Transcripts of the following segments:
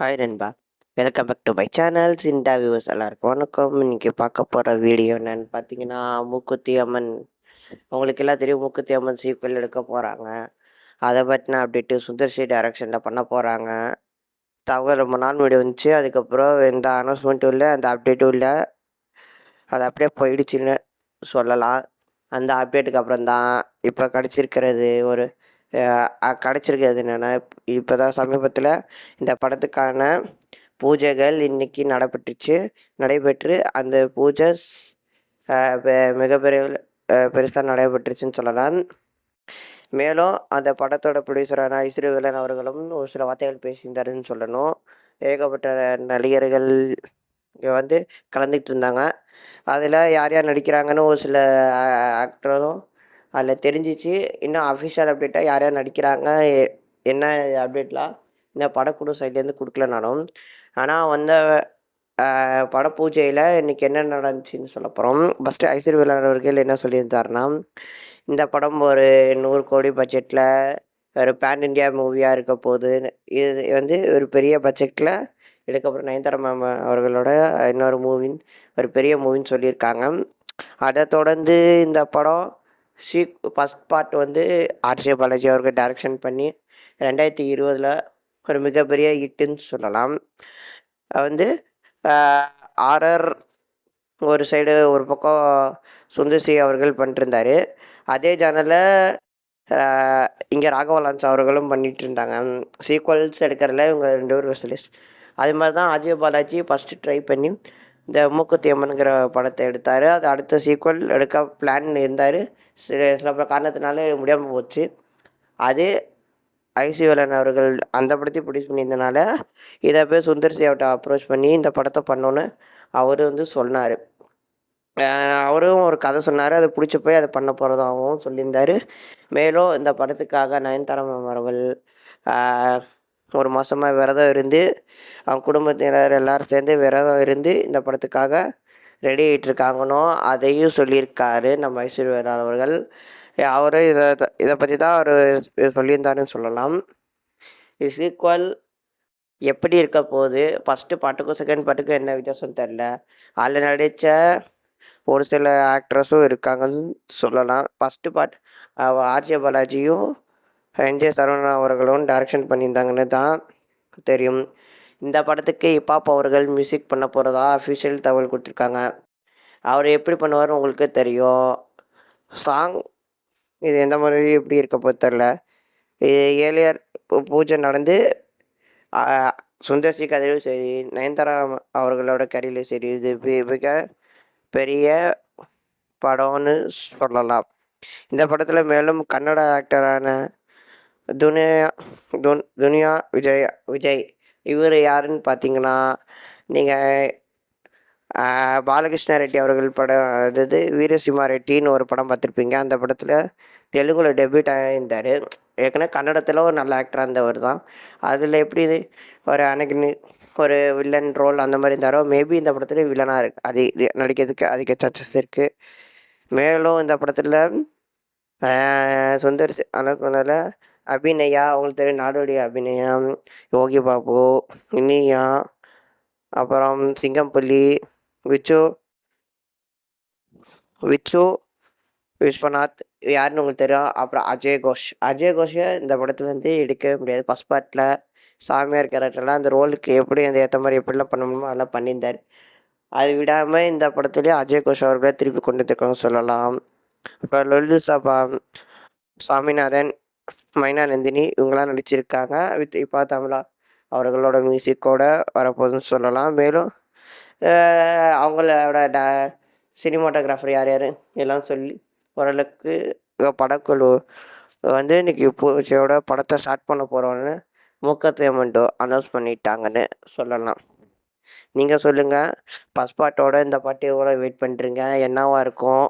Hi நண்பா, welcome back to my channels. இந்த viewers எல்லாருக்கும் வணக்கம். இன்றைக்கி பார்க்க போகிற வீடியோ என்னன்னு பார்த்தீங்கன்னா, மூக்குத்தி அம்மன். உங்களுக்கு எல்லாம் தெரியும், மூக்குத்தி அம்மன் சீக்வல் எடுக்க போகிறாங்க. அதை பற்றின அப்டேட்டு சுந்தர்சி டைரக்ஷனில் பண்ண போகிறாங்க. தகவல் ரொம்ப நாள் முன்னாடி வந்துச்சு. அதுக்கப்புறம் எந்த அனௌன்ஸ்மெண்ட்டும் இல்லை, அந்த அப்டேட்டும் இல்லை. அது அப்படியே போயிடுச்சுன்னு சொல்லலாம். அந்த அப்டேட்டுக்கு அப்புறம் தான் இப்போ கிடச்சிருக்கிறது என்னென்னா, இப்போ தான் சமீபத்தில் இந்த படத்துக்கான பூஜைகள் இன்றைக்கி நடைபெற்று அந்த பூஜை மிகப்பெரிய பெருசாக நடைபெற்றுச்சுன்னு சொல்லலாம். மேலும் அந்த படத்தோட ப்ரொடியூசரான ஐஸ்வர்யவேலன் அவர்களும் ஒரு சில வார்த்தைகள் பேசியிருந்தாருன்னு சொல்லணும். ஏகப்பட்ட நடிகர்கள் இங்கே கலந்துக்கிட்டு இருந்தாங்க. அதில் யார் யார் நடிக்கிறாங்கன்னு ஒரு சில ஆக்டரும் அதில் தெரிஞ்சிச்சு. இன்னும் அஃபிஷியல் அப்டேட்டாக யார் யார் நடிக்கிறாங்க என்ன அப்டேட்லாம் இந்த படக்குழு சைட்லேருந்து கொடுக்கலனாலும், ஆனால் படப்பூஜையில் இன்றைக்கி என்ன நடந்துச்சுன்னு சொல்ல போகிறோம். ஃபஸ்ட்டு ஐஸ்வர்யவேலன் அவர்கள் என்ன சொல்லியிருந்தாருன்னா, இந்த படம் ஒரு 100 கோடி பட்ஜெட்டில் ஒரு பேன் இண்டியா மூவியாக இருக்க போகுது. இது ஒரு பெரிய பட்ஜெட்டில் இதுக்கப்புறம் நயன்தாரா மேம் அவர்களோட இன்னொரு ஒரு பெரிய மூவின்னு சொல்லியிருக்காங்க. அதை தொடர்ந்து இந்த படம் ஃபஸ்ட் பார்ட் ஆர்ஜே பாலாஜி அவர்கள் டைரக்ஷன் பண்ணி 2020 ஒரு மிகப்பெரிய ஹிட்டுன்னு சொல்லலாம். ஆர்ஆர் ஒரு சைடு ஒரு பக்கம் சுந்தர்சி அவர்கள் பண்ணிட்டுருந்தார். அதே சேனலில் இங்கே ராகவா லான்ஸ் அவர்களும் பண்ணிகிட்டு இருந்தாங்க. சீக்வல்ஸ் எடுக்கிறதுல இவங்க 2 பேரும் ஸ்பெஷலிஸ்ட். அது மாதிரி தான் ஆர்ஜே பாலாஜி ஃபஸ்ட்டு ட்ரை பண்ணி இந்த மூக்குத்தி அம்மனுங்கிற படத்தை எடுத்தார். அது அடுத்த சீக்வல் எடுக்க பிளான் இருந்தார். சில காரணத்தினால முடியாமல் போச்சு. அது ஐஸ்வர்யவேலன் அவர்கள் அந்த படத்தை ப்ரொடியூஸ் பண்ணியிருந்தனால இதை போய் சுந்தர்சி அவர்கிட்ட அப்ரோச் பண்ணி இந்த படத்தை பண்ணோன்னு அவர் சொன்னார். அவரும் ஒரு கதை சொன்னார். அதை பிடிச்சி போய் அதை பண்ண போகிறதாகவும் சொல்லியிருந்தார். மேலும் இந்த படத்துக்காக நயன்தாரா மேம் அவர்கள் ஒரு மாதமாக விரதம் இருந்து, அவங்க குடும்பத்தினர் எல்லோரும் சேர்ந்து விரதம் இருந்து இந்த படத்துக்காக ரெடி ஆகிட்டுருக்காங்கன்னோ அதையும் சொல்லியிருக்காரு நம்ம ஐஸ்வர்யவேலன் அவர்கள். அவர் இதை பற்றி தான் அவர் சொல்லியிருந்தாருன்னு சொல்லலாம். சீக்வல் எப்படி இருக்க போகுது, ஃபஸ்ட்டு பாட்டுக்கும் செகண்ட் பாட்டுக்கும் என்ன வித்தியாசம் தெரில. அதில் நடித்த ஒரு சில ஆக்ட்ரஸும் இருக்காங்கன்னு சொல்லலாம். ஃபஸ்ட்டு பார்ட் ஆர்ஜே பாலாஜியும் என்ஜே சரவணா அவர்களும் டைரக்ஷன் பண்ணியிருந்தாங்கன்னு தான் தெரியும். இந்த படத்துக்கு ஹிப்ஹாப் அவர்கள் மியூசிக் பண்ண போகிறதா அஃபிஷியல் தகவல் கொடுத்துருக்காங்க. அவர் எப்படி பண்ணுவார்னு உங்களுக்கு தெரியும். சாங் இது எந்த மாதிரி எப்படி இருக்க போது தெரில. ஏலியர் பூஜை நடந்து சுந்தர்சி கதையிலும் சரி, நயன்தாரா அவர்களோட கதையிலும் சரி, இது மிக பெரிய படம்னு சொல்லலாம். இந்த படத்தில் மேலும் கன்னட ஆக்டரான துனியா விஜய் இவர் யாருன்னு பார்த்தீங்கன்னா, நீங்கள் பாலகிருஷ்ண ரெட்டி அவர்கள் படம், அதாவது வீரசிம்மா ரெட்டின்னு ஒரு படம் பார்த்துருப்பீங்க. அந்த படத்தில் தெலுங்கில் டெபியூட் ஆகியிருந்தார். ஏற்கனவே கன்னடத்தில் ஒரு நல்ல ஆக்டராக இருந்தவர் தான். அதில் எப்படி ஒரு அன்னைக்கு ஒரு வில்லன் ரோல் அந்த மாதிரி இருந்தாரோ, மேபி இந்த படத்தில் வில்லனாக அது நடிக்கிறதுக்கு அதிக சான்சஸ் இருக்குது. மேலும் இந்த படத்தில் சுந்தர் சொன்னதில் அபிநயா, அவங்களுக்கு தெரியும் நாடோடி அபிநயா, யோகி பாபு, இனியா, அப்புறம் சிங்கம்புலி, விச்சு விஸ்வநாத் யாருன்னு உங்களுக்கு தெரியும். அப்புறம் அஜய் கோஷை இந்த படத்துலேருந்து எடுக்கவே முடியாது. ஃபஸ்ட் பார்ட்டில் சாமியார் கேரக்டர்லாம் அந்த ரோலுக்கு எப்படி அந்த ஏற்ற மாதிரி எப்படிலாம் பண்ண முடியுமோ அதெல்லாம் பண்ணியிருந்தார். அது விடாமல் இந்த படத்துலேயே அஜய் கோஷ் அவர்களை திருப்பி கொண்டு வந்துருக்காங்க சொல்லலாம். அப்புறம் லொல்லு சபா, சாமிநாதன், மைனா நந்தினி இவங்களாம் நடிச்சிருக்காங்க. வித் இப்போ தமிழா அவர்களோட மியூசிக்கோட வரப்போகுதுன்னு சொல்லலாம். மேலும் அவங்களோட சினிமாட்டோகிராஃபர் யார் யார் எல்லாம் சொல்லி ஓரளவுக்கு படக்குழு இன்றைக்கி பூஜையோட படத்தை ஸ்டார்ட் பண்ண போகிறோன்னு மூக்குத்தி அம்மன் அனௌன்ஸ் பண்ணிட்டாங்கன்னு சொல்லலாம். நீங்கள் சொல்லுங்கள், ஃபஸ்ட் பாட்டோட இந்த பாட்டு எவ்வளோ வெயிட் பண்ணுறீங்க, என்னவாக இருக்கும்,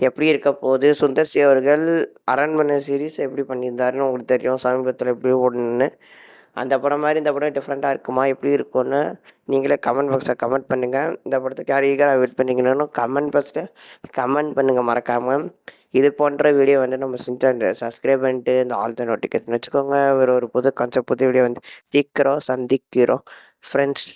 எப்படி இருக்க போகுது? சுந்தர்சி அவர்கள் அரண்மனை சீரீஸ் எப்படி பண்ணியிருந்தாருன்னு உங்களுக்கு தெரியும். சமீபத்தில் எப்படி ஓடணுன்னு அந்த படம் மாதிரி இந்த படம் டிஃப்ரெண்ட்டாக இருக்குமா, எப்படி இருக்கும்னு நீங்களே கமெண்ட் பாக்ஸில் கமெண்ட் பண்ணுங்கள். இந்த படத்துக்கு யார் ஈகராக வெயிட் பண்ணிக்கணும்னு கமெண்ட் பாக்ஸில் கமெண்ட் பண்ணுங்கள் மறக்காமல். இது போன்ற வீடியோ வந்து நம்ம செஞ்சு சப்ஸ்கிரைப் பண்ணிட்டு இந்த ஆல் த நோட்டிஃபிகேஷன் வச்சுக்கோங்க. ஒரு புது கான்செப்ட் புது வீடியோ வந்து சந்திக்கிறோம் ஃப்ரெண்ட்ஸ்.